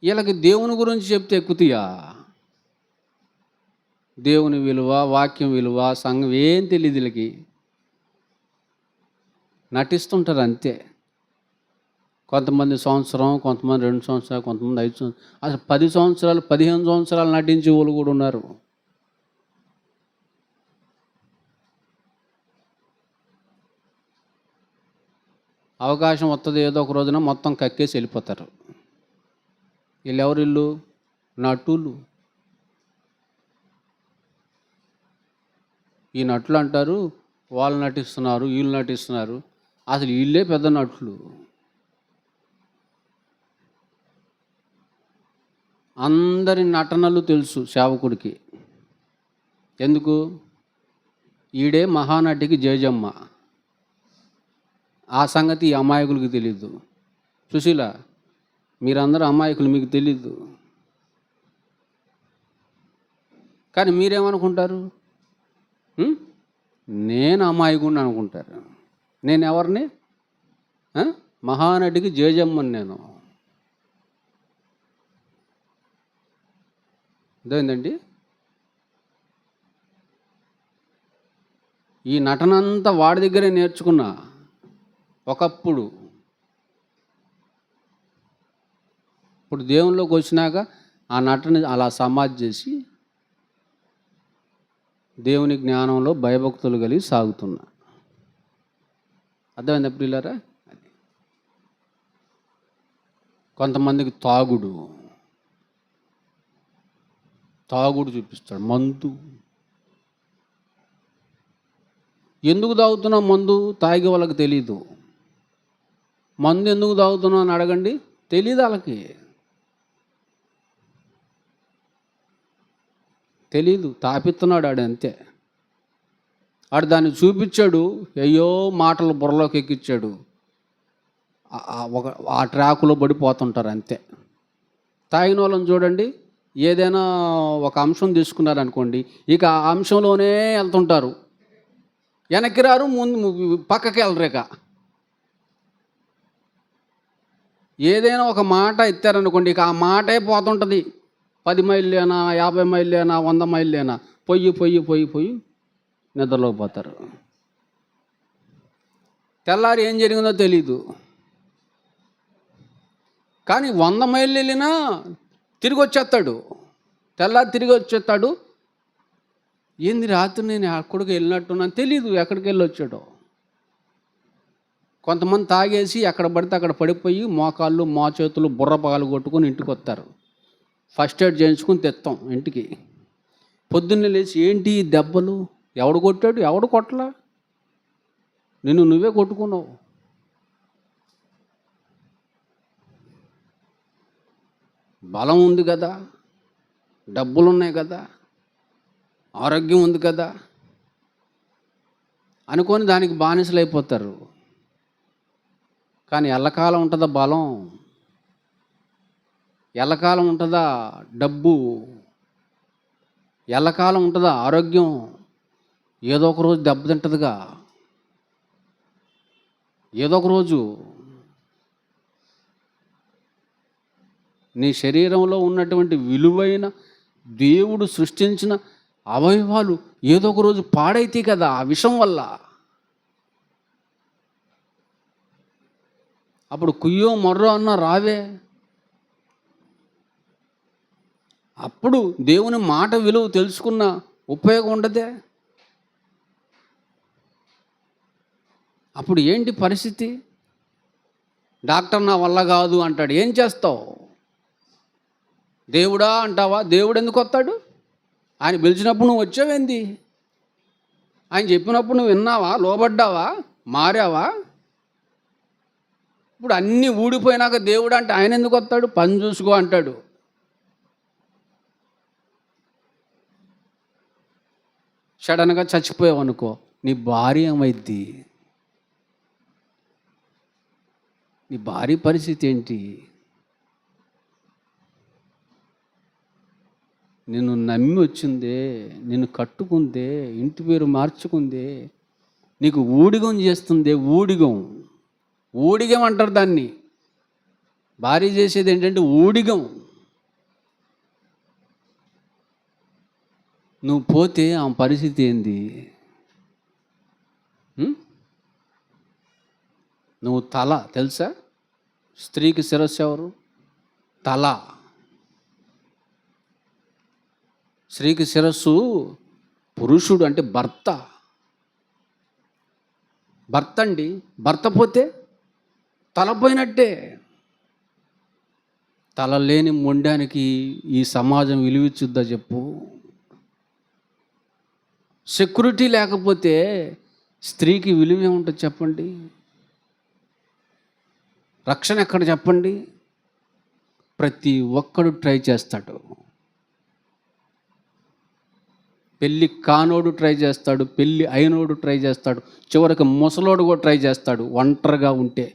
వీళ్ళకి దేవుని గురించి చెప్తే ఎక్కుతాయా? దేవుని విలువ, వాక్యం విలువ, సంఘం ఏం తెలియదు వీళ్ళకి. నటిస్తుంటారు అంతే. కొంతమంది సంవత్సరం, కొంతమంది 2 సంవత్సరాలు, కొంతమంది 5 సంవత్సరాలు, అసలు 10 సంవత్సరాలు, 15 సంవత్సరాలు నటించే వాళ్ళు కూడా ఉన్నారు. అవకాశం వస్తుంది ఏదో ఒక రోజున మొత్తం కక్కేసి వెళ్ళిపోతారు. వీళ్ళు నటులు. ఈ నటులు అంటారు వాళ్ళు నటిస్తున్నారు, వీళ్ళు నటిస్తున్నారు. అసలు వీళ్ళే పెద్ద నటులు. అందరి నటనలు తెలుసు సేవకుడికి. ఎందుకు? ఈడే మహానటికి జయజమ్మ. ఆ సంగతి ఈ అమాయకులకి తెలీదు. సుశీల, మీరందరూ అమాయకులు, మీకు తెలీదు. కానీ మీరేమనుకుంటారు? నేను అమాయకుడిని అనుకుంటారు. నేను ఎవరిని? మహానటికి జయజమ్మని నేను. అదేంటండి? ఈ నటనంతా వాడి దగ్గరే నేర్చుకున్నా ఒకప్పుడు. ఇప్పుడు దేవునిలోకి వచ్చినాక ఆ నటన అలా సమాధి చేసి దేవుని జ్ఞానంలో భయభక్తులు కలిగి సాగుతున్నా. అర్థమైందా ప్రియులారా? కొంతమందికి తాగుడు చూపిస్తాడు. మందు. ఎందుకు తాగుతున్నావు మందు? తాగే వాళ్ళకి తెలీదు. మందు ఎందుకు తాగుతున్నావు అని అడగండి, తెలీదు వాళ్ళకి. తెలీదు. తాపిస్తున్నాడు ఆడు అంతే. ఆడు దాన్ని చూపించాడు, అయ్యో మాటలు బుర్రలోకి ఎక్కించాడు. ఆ ట్రాకులో పడిపోతుంటారు అంతే. తాగిన వాళ్ళని చూడండి, ఏదైనా ఒక అంశం తీసుకున్నారనుకోండి, ఇక ఆ అంశంలోనే వెళ్తుంటారు. వెనక్కి రారు, ముందు పక్కకి వెళ్ళరేక. ఏదైనా ఒక మాట ఎత్తారనుకోండి, ఇక ఆ మాటే పోతుంటుంది. 10 మైళ్ళేనా, 50 మైళ్ళేనా, 100 మైళ్ళేనా, పొయ్యి నిద్రలోకి పోతారు. తెల్లారి ఏం జరిగిందో తెలీదు. కానీ 100 మైళ్ళు వెళ్ళినా తిరిగి వచ్చేస్తాడు. తెల్లారి తిరిగి వచ్చేస్తాడు. ఏంది రాత్రి నేను అక్కడికి వెళ్ళినట్టున్నాను, తెలీదు ఎక్కడికి వెళ్ళి వచ్చాడో. కొంతమంది తాగేసి ఎక్కడ పడితే అక్కడ పడిపోయి మోకాళ్ళు, చేతులు, బుర్ర పగలు కొట్టుకొని ఇంటికి వస్తారు. ఫస్ట్ ఎయిడ్ చేయించుకుని తెస్తాం ఇంటికి. పొద్దున్నే లేచి ఏంటి దెబ్బలు? ఎవడు కొట్టాడు? ఎవడు కొట్టలా? నువ్వే కొట్టుకున్నావు. బలం ఉంది కదా, డబ్బులు ఉన్నాయి కదా, ఆరోగ్యం ఉంది కదా అనుకొని దానికి బానిసలు అయిపోతారు. కానీ ఎల్లకాలం ఉంటుందా బలం? ఎల్లకాలం ఉంటుందా డబ్బు? ఎల్లకాలం ఉంటుందా ఆరోగ్యం? ఏదో ఒక రోజు దెబ్బతింటుందిగా. ఏదో ఒక రోజు నీ శరీరంలో ఉన్నటువంటి విలువైన దేవుడు సృష్టించిన అవయవాలు ఏదో ఒక రోజు పాడైతే కదా ఆ విషం వల్ల. అప్పుడు కుయ్యో మొర్రో అన్న రావే. అప్పుడు దేవుని మాట విలువ తెలుసుకున్న ఉపయోగం ఉండదే. అప్పుడు ఏంటి పరిస్థితి? డాక్టర్ నా వల్ల కాదు అంటాడు, ఏం చేస్తావు? దేవుడా అంటావా? దేవుడు ఎందుకు వస్తాడు? ఆయన పిలిచినప్పుడు నువ్వు వచ్చావేంది? ఆయన చెప్పినప్పుడు నువ్వు విన్నావా? లోబడ్డావా? మారావా? ఇప్పుడు అన్నీ ఊడిపోయినాక దేవుడు అంటే ఆయన ఎందుకు వస్తాడు? పని చూసుకో అంటాడు. సడన్గా చచ్చిపోయావు అనుకో, నీ భార్య ఏమైద్ది? నీ భార్య పరిస్థితి ఏంటి? నిన్ను నమ్మి వచ్చిందే, నిన్ను కట్టుకుందే, ఇంటి పేరు మార్చుకుందే, నీకు ఊడిగం చేస్తుందే. ఊడిగం అంటారు దాన్ని. భార్య చేసేది ఏంటంటే ఊడిగం. నువ్వు పోతే ఆమె పరిస్థితి ఏంది? ఉం? నువ్వు తల తెలుసా? స్త్రీకి శిరస్సు ఎవరు? తల. స్త్రీకి శిరస్సు పురుషుడు, అంటే భర్త. భర్త అండి. భర్త పోతే తల పోయినట్టే. తల లేని మొండానికి ఈ సమాజం విలువిచ్చుద్దా చెప్పు? సెక్యూరిటీ లేకపోతే స్త్రీకి విలువ ఏముంటుంది చెప్పండి? రక్షణ ఎక్కడ చెప్పండి? ప్రతి ఒక్కడు ట్రై చేస్తాడు. పెళ్ళి కానోడు ట్రై చేస్తాడు, పెళ్ళి అయినోడు ట్రై చేస్తాడు, చివరికి ముసలోడు కూడా ట్రై చేస్తాడు ఒంటరిగా ఉంటే.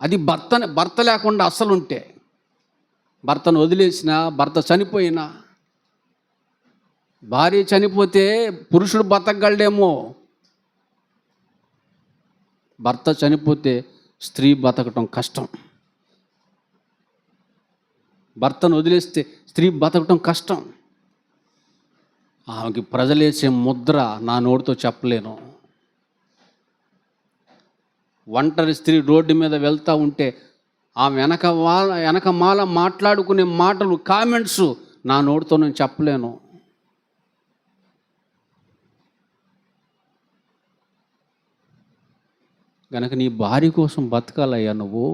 అది భర్త లేకుండా అస్సలు ఉంటే. భర్తను వదిలేసినా, భర్త చనిపోయినా, భార్య చనిపోతే పురుషుడు బతకగలడేమో, భర్త చనిపోతే స్త్రీ బతకటం కష్టం. భర్తను వదిలేస్తే స్త్రీ బతకటం కష్టం. ఆమెకి ప్రజలేసే ముద్ర నా నోటితో చెప్పలేను. ఒంటరి స్త్రీ రోడ్డు మీద వెళ్తూ ఉంటే ఆమె వెనక మాల మాట్లాడుకునే మాటలు, కామెంట్స్ నా నోటితో నేను చెప్పలేను. గనక నీ భార్య కోసం బతకాలయ్యా నువ్వు.